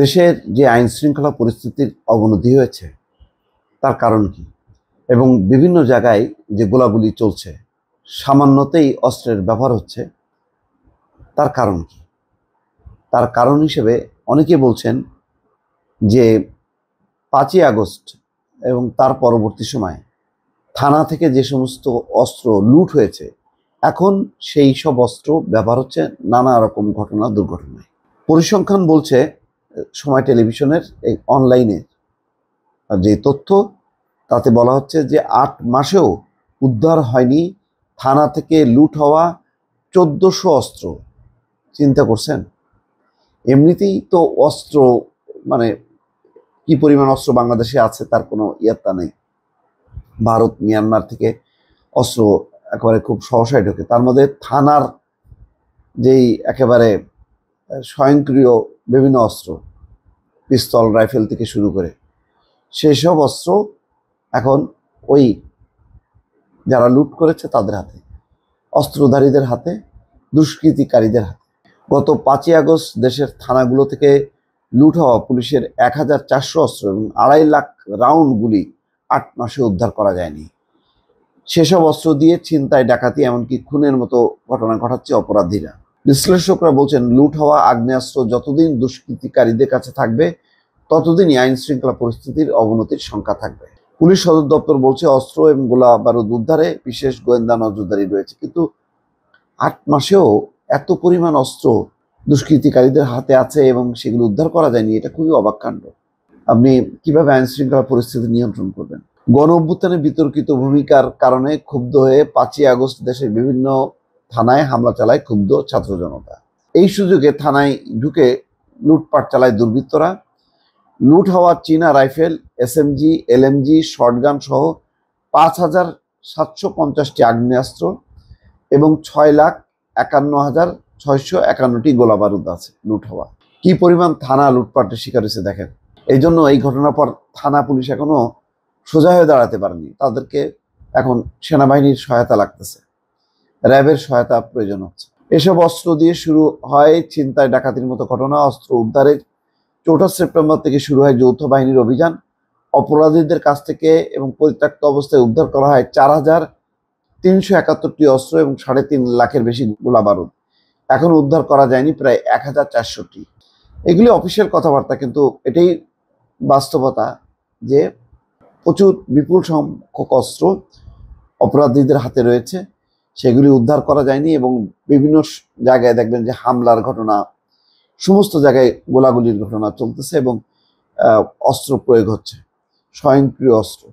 দেশের যে আইন শৃঙ্খলা পরিস্থিতির অবনতি হয়েছে তার কারণ কি, এবং বিভিন্ন জায়গায় যে গোলাগুলি চলছে, সামান্যতেই অস্ত্রের ব্যবহার হচ্ছে, তার কারণ কি? তার কারণ হিসেবে অনেকে বলছেন যে 5ই আগস্ট এবং তার পরবর্তী সময়ে থানা থেকে যে সমস্ত অস্ত্র লুট হয়েছে, এখন সেই সব অস্ত্র ব্যবহার হচ্ছে নানা রকম ঘটনা দুর্ঘটনায়। পরিসংখ্যান বলছে, সময় টেলিভিশনের এই অনলাইনে যে তথ্য, তাতে বলা হচ্ছে যে 8 মাসেও উদ্ধার হয়নি থানা থেকে লুট হওয়া 1400 অস্ত্র। চিন্তা করছেন? এমনিতেই তো অস্ত্র, মানে কি পরিমাণ অস্ত্র বাংলাদেশে আছে তার কোনো ইয়াত্তা নেই। ভারত মিয়ানমার থেকে অস্ত্র একেবারে খুব সহসায় ঢোকে, তার মধ্যে থানার যেই একেবারে স্বয়ংক্রিয় বিভিন্ন অস্ত্র, পিস্তল, রাইফেল থেকে শুরু করে সেসব অস্ত্র এখন ওই যারা লুট করেছে তাদের হাতে, অস্ত্রধারীদের হাতে, দুষ্কৃতিকারীদের হাতে। গত 5ই আগস্ট দেশের থানাগুলো থেকে লুট হওয়া পুলিশের 1400 অস্ত্র এবং 2.5 লাখ রাউন্ড গুলি 8 মাসে উদ্ধার করা যায়নি। সেসব অস্ত্র দিয়ে ছিনতাই, ডাকাতি, এমনকি খুনের মতো ঘটনা ঘটাচ্ছে অপরাধীরা। বিশ্লেষকরা বলছেন, লুট হওয়া আগ্নেয়াস্ত্র যতদিন দুষ্কৃতিকারীদের কাছে থাকবে ততদিনই আইন শৃঙ্খলা পরিস্থিতির অবনতির সংখ্যা থাকবে। পুলিশ সদর দপ্তর বলছে, অস্ত্র এবং গোলা বারুদ উদ্ধারে বিশেষ গোয়েন্দা নজরদারি রয়েছে, কিন্তু 8 মাসেও এত পরিমাণ অস্ত্র দুষ্কৃতিকারীদের হাতে আছে এবং সেগুলো উদ্ধার করা যায়নি, এটা খুবই অবাক কাণ্ড। আপনি কিভাবে আইন শৃঙ্খলা পরিস্থিতি নিয়ন্ত্রণ করবেন? গণ অভ্যুত্থানে বিতর্কিত ভূমিকার কারণে ক্ষুব্ধ হয়ে 5ই আগস্ট দেশের বিভিন্ন থানায় হামলা চালায় ক্ষুব্ধ ছাত্র জনতা। এই সুযোগে থানায় ঢুকে লুটপাট চালায় দুর্বৃত্তরা। লুট হওয়া চীনা রাইফেল, SMG, LMG, শর্টগান সহ 5750টি আগ্নেয়াস্ত্র এবং 6,51,651টি গোলা বারুদ আছে লুট হওয়া। কি পরিমাণ থানা লুটপাটের শিকার হয়েছে দেখেন। এই জন্য এই ঘটনার পর থানা পুলিশ এখনো সোজা হয়ে দাঁড়াতে পারেনি, তাদেরকে এখন সেনাবাহিনীর সহায়তা লাগতেছে, র্যাবের সহায়তা প্রয়োজন হচ্ছে। এসব অস্ত্র দিয়ে শুরু হয় ছিনতাই, ডাকাতির মতো ঘটনা। অস্ত্র উদ্ধারের 4 সেপ্টেম্বর থেকে শুরু হয় যৌথ বাহিনীর অভিযান। অপরাধীদের কাছ থেকে এবং পরিত্যক্ত অবস্থায় উদ্ধার করা হয় 4,371টি অস্ত্র এবং 3.5 লাখের বেশি গোলা বারুদ। এখন উদ্ধার করা যায়নি প্রায় 1400টি। এগুলি অফিসিয়াল কথাবার্তা, কিন্তু এটাই বাস্তবতা যে প্রচুর বিপুল সংখ্যক অস্ত্র অপরাধীদের হাতে রয়েছে, সেগুলি উদ্ধার করা যায়নি এবং বিভিন্ন জায়গায় দেখবেন যে হামলার ঘটনা, সমস্ত জায়গায় গোলাগুলির ঘটনা চলতেছে এবং অস্ত্র প্রয়োগ হচ্ছে, স্বয়ংক্রিয় অস্ত্র।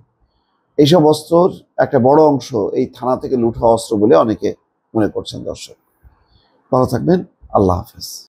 এইসব অস্ত্রর একটা বড় অংশ এই থানা থেকে লুট হওয়া অস্ত্র বলে অনেকে মনে করছেন। দর্শক, ভালো থাকবেন। আল্লাহ হাফেজ।